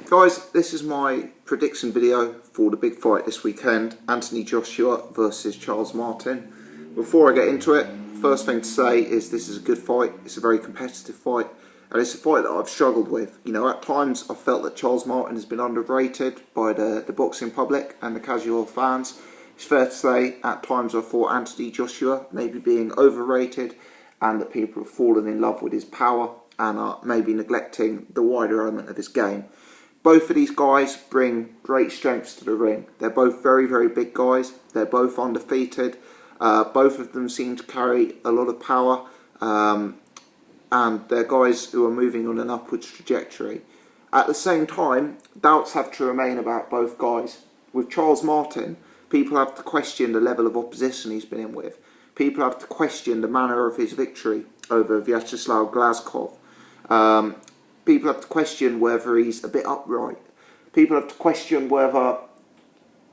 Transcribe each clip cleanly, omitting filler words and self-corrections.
Guys, this is my prediction video for the big fight this weekend, Anthony Joshua versus Charles Martin. Before I get into it, first thing to say is this is a good fight. It's a very competitive fight, and it's a fight that I've struggled with. You know, at times I've felt that Charles Martin has been underrated by the boxing public and the casual fans. It's fair to say at times I thought Anthony Joshua maybe being overrated, and that people have fallen in love with his power and are maybe neglecting the wider element of his game. Both of these guys bring great strengths to the ring. They're both very, very big guys. They're both undefeated. Both of them seem to carry a lot of power. And they're guys who are moving on an upwards trajectory. At the same time, doubts have to remain about both guys. With Charles Martin, people have to question the level of opposition he's been in with. People have to question the manner of his victory over Vyacheslav Glazkov. People have to question whether he's a bit upright. People have to question whether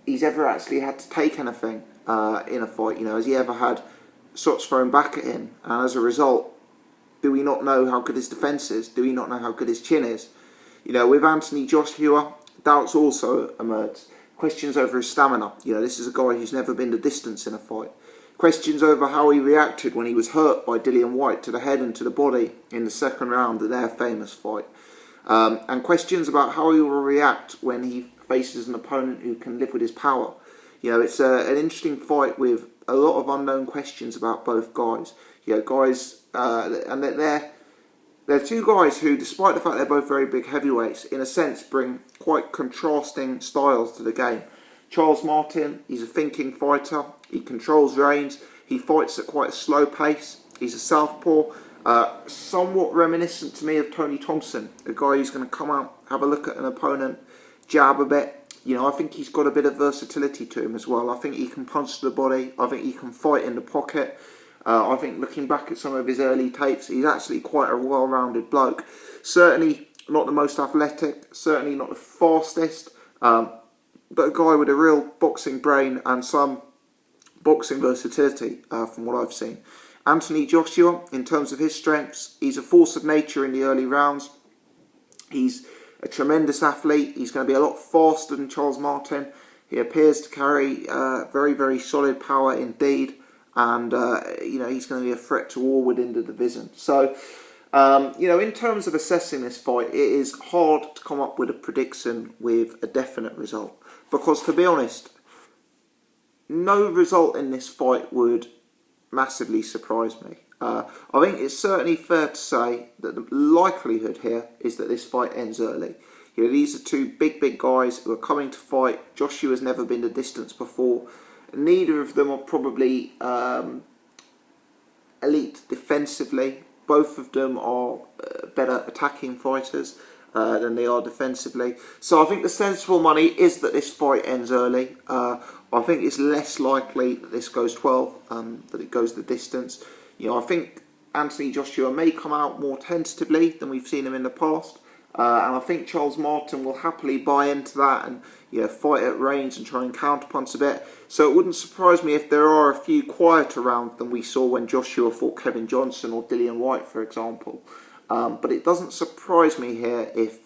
he's ever actually had to take anything in a fight. You know, has he ever had shots thrown back at him? And as a result, do we not know how good his defence is? Do we not know how good his chin is? You know, with Anthony Joshua, doubts also emerged. Questions over his stamina. You know, this is a guy who's never been the distance in a fight. Questions over how he reacted when he was hurt by Dillian Whyte to the head and to the body in the second round of their famous fight. And questions about how he will react when he faces an opponent who can live with his power. You know, it's an interesting fight with a lot of unknown questions about both guys. You know, guys, and they're two guys who, despite the fact they're both very big heavyweights, in a sense bring quite contrasting styles to the game. Charles Martin, he's a thinking fighter. He controls range. He fights at quite a slow pace. He's a southpaw, somewhat reminiscent to me of Tony Thompson, a guy who's going to come out, have a look at an opponent, jab a bit. You know, I think he's got a bit of versatility to him as well. I think he can punch to the body. I think he can fight in the pocket. I think looking back at some of his early tapes, he's actually quite a well-rounded bloke. Certainly not the most athletic, certainly not the fastest, but a guy with a real boxing brain and some boxing versatility from what I've seen. Anthony Joshua, in terms of his strengths, he's a force of nature in the early rounds. He's a tremendous athlete. He's going to be a lot faster than Charles Martin. He appears to carry very, very solid power indeed. And, you know, he's going to be a threat to all within the division. So, you know, in terms of assessing this fight, it is hard to come up with a prediction with a definite result. Because, to be honest, no result in this fight would massively surprise me. I think it's certainly fair to say that the likelihood here is that this fight ends early. You know, these are two big guys who are coming to fight. Joshua's never been the distance before. Neither of them are probably elite defensively. Both of them are better attacking fighters than they are defensively. So I think the sensible money is that this fight ends early. I think it's less likely that this goes 12, that it goes the distance. You know, I think Anthony Joshua may come out more tentatively than we've seen him in the past. And I think Charles Martin will happily buy into that and, you know, fight at range and try and counterpunch a bit. So it wouldn't surprise me if there are a few quieter rounds than we saw when Joshua fought Kevin Johnson or Dillian Whyte, for example. But it doesn't surprise me here if,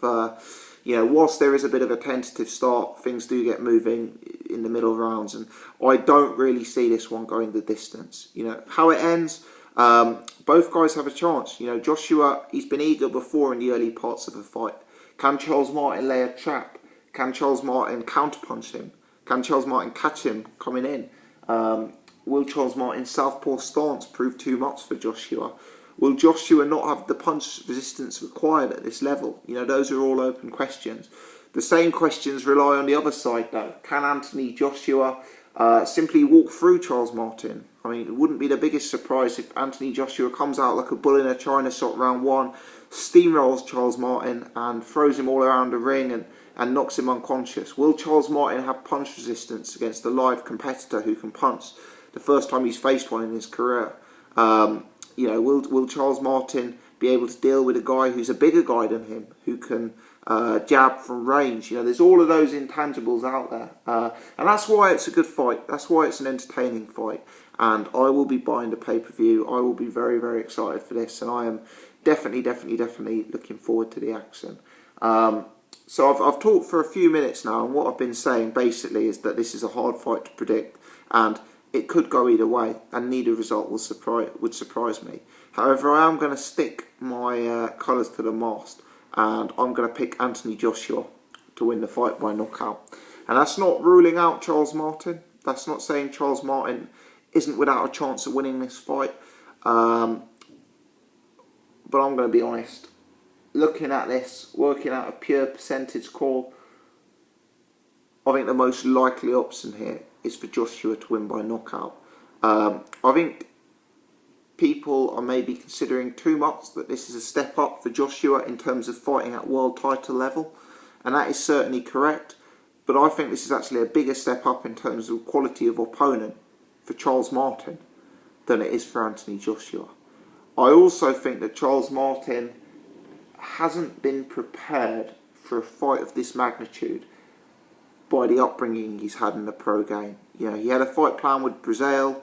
you know, whilst there is a bit of a tentative start, things do get moving in the middle rounds. And I don't really see this one going the distance. You know, how it ends, both guys have a chance. You know, Joshua, he's been eager before in the early parts of a fight. Can Charles Martin lay a trap? Can Charles Martin counterpunch him? Can Charles Martin catch him coming in? Will Charles Martin's southpaw stance prove too much for Joshua? Will Joshua not have the punch resistance required at this level? You know, those are all open questions. The same questions rely on the other side though. Can Anthony Joshua simply walk through Charles Martin? I mean, it wouldn't be the biggest surprise if Anthony Joshua comes out like a bull in a china shop round one, steamrolls Charles Martin and throws him all around the ring and knocks him unconscious. Will Charles Martin have punch resistance against a live competitor who can punch the first time he's faced one in his career? You know, will Charles Martin be able to deal with a guy who's a bigger guy than him, who can jab from range? You know, there's all of those intangibles out there. And that's why it's a good fight. That's why it's an entertaining fight. And I will be buying the pay-per-view. I will be very, very excited for this. And I am definitely looking forward to the action. So I've talked for a few minutes now, and what I've been saying basically is that this is a hard fight to predict, and it could go either way, and neither result would surprise me. However, I am going to stick my colours to the mast, and I'm going to pick Anthony Joshua to win the fight by knockout. And that's not ruling out Charles Martin. That's not saying Charles Martin isn't without a chance of winning this fight. But I'm going to be honest. Looking at this, working out a pure percentage call, I think the most likely option here is for Joshua to win by knockout. I think people are maybe considering too much that this is a step up for Joshua in terms of fighting at world title level, and that is certainly correct. But I think this is actually a bigger step up in terms of quality of opponent for Charles Martin than it is for Anthony Joshua. I also think that Charles Martin hasn't been prepared for a fight of this magnitude by the upbringing he's had in the pro game. You know, he had a fight plan with Brazil.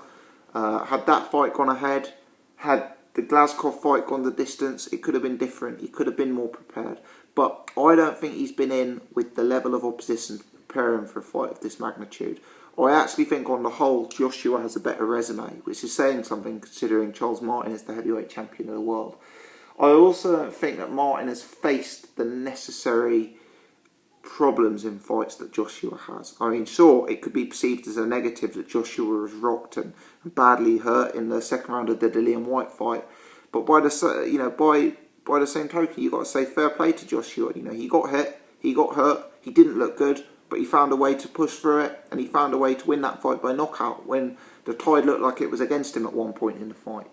Had that fight gone ahead, had the Glasgow fight gone the distance, it could have been different. He could have been more prepared. But I don't think he's been in with the level of opposition to prepare him for a fight of this magnitude. I actually think on the whole, Joshua has a better resume, which is saying something considering Charles Martin is the heavyweight champion of the world. I also don't think that Martin has faced the necessary problems in fights that Joshua has. I mean, sure, it could be perceived as a negative that Joshua was rocked and badly hurt in the second round of the Dillian White fight, but by the same token, you've got to say fair play to Joshua. You know, he got hit, he got hurt, he didn't look good, but he found a way to push through it, and he found a way to win that fight by knockout when the tide looked like it was against him at one point in the fight.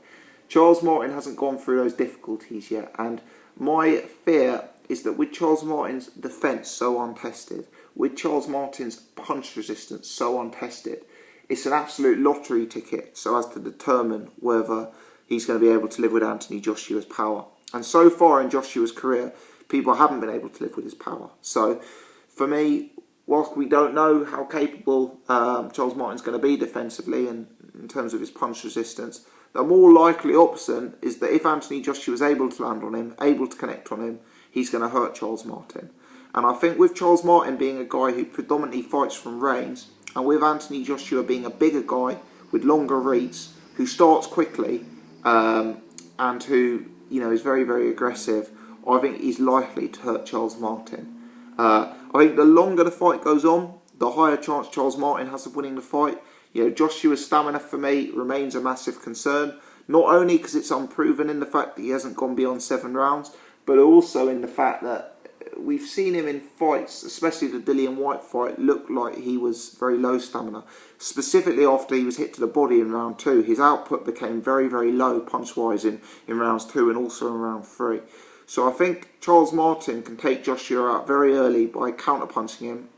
Charles Martin hasn't gone through those difficulties yet, and my fear is that with Charles Martin's defence so untested, with Charles Martin's punch resistance so untested, it's an absolute lottery ticket so as to determine whether he's going to be able to live with Anthony Joshua's power. And so far in Joshua's career, people haven't been able to live with his power. So for me, whilst we don't know how capable Charles Martin's going to be defensively and in terms of his punch resistance, the more likely option is that if Anthony Joshua is able to land on him, able to connect on him, he's going to hurt Charles Martin. And I think with Charles Martin being a guy who predominantly fights from range, and with Anthony Joshua being a bigger guy with longer reach, who starts quickly and who, you know, is very, very aggressive, I think he's likely to hurt Charles Martin. I think the longer the fight goes on, the higher chance Charles Martin has of winning the fight. You know, Joshua's stamina for me remains a massive concern, not only because it's unproven in the fact that he hasn't gone beyond 7 rounds, but also in the fact that we've seen him in fights, especially the Dillian White fight, look like he was very low stamina. Specifically after he was hit to the body in round 2, his output became very, very low punch-wise in rounds 2 and also in round 3. So I think Charles Martin can take Joshua out very early by counter-punching him,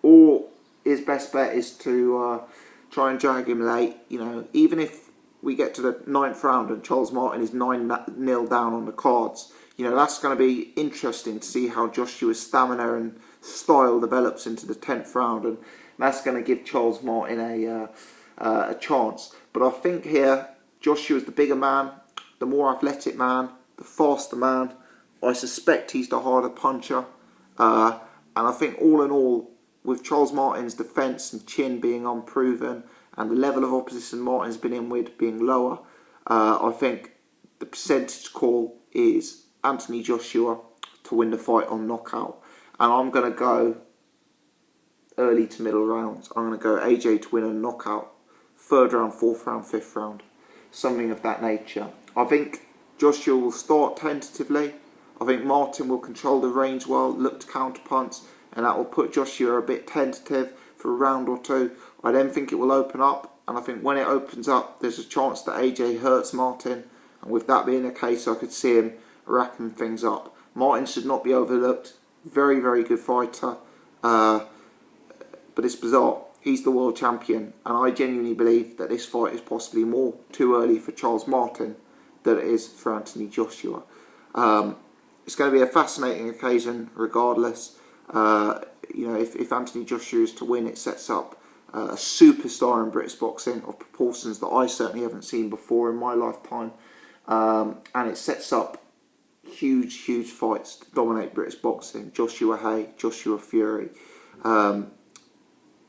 or his best bet is to try and drag him late. You know, even if we get to the 9th round and Charles Martin is 9-0 down on the cards, you know, that's going to be interesting to see how Joshua's stamina and style develops into the 10th round, and that's going to give Charles Martin a chance. But I think here, Joshua's the bigger man, the more athletic man, the faster man. I suspect he's the harder puncher. And I think all in all, with Charles Martin's defence and chin being unproven and the level of opposition Martin's been in with being lower, I think the percentage call is Anthony Joshua to win the fight on knockout. And I'm going to go early to middle rounds. I'm going to go AJ to win a knockout. 3rd round, 4th round, 5th round. Something of that nature. I think Joshua will start tentatively. I think Martin will control the range well, look to counterpunch, and that will put Joshua a bit tentative for a round or 2. I then think it will open up, and I think when it opens up, there's a chance that AJ hurts Martin, and with that being the case, I could see him wrapping things up. Martin should not be overlooked. Very, very good fighter, but it's bizarre. He's the world champion, and I genuinely believe that this fight is possibly more too early for Charles Martin than it is for Anthony Joshua. It's going to be a fascinating occasion regardless. You know, if Anthony Joshua is to win, it sets up a superstar in British boxing of proportions that I certainly haven't seen before in my lifetime. And it sets up huge fights to dominate British boxing. Joshua Hay, Joshua Fury. I'm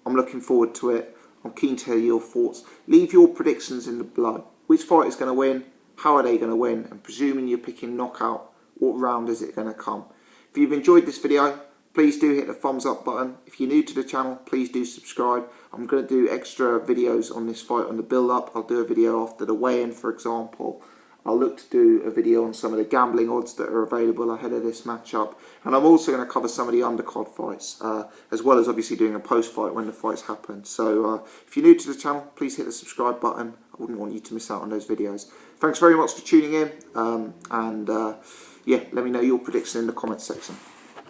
looking forward to it. I'm keen to hear your thoughts. Leave your predictions in the below. Which fight is going to win? How are they going to win? And presuming you're picking knockout, what round is it going to come? If you've enjoyed this video, please do hit the thumbs up button. If you're new to the channel, please do subscribe. I'm going to do extra videos on this fight on the build up. I'll do a video after the weigh-in, for example. I'll look to do a video on some of the gambling odds that are available ahead of this matchup. And I'm also going to cover some of the undercard fights, as well as obviously doing a post-fight when the fights happen. So if you're new to the channel, please hit the subscribe button. I wouldn't want you to miss out on those videos. Thanks very much for tuning in. Yeah, let me know your prediction in the comments section.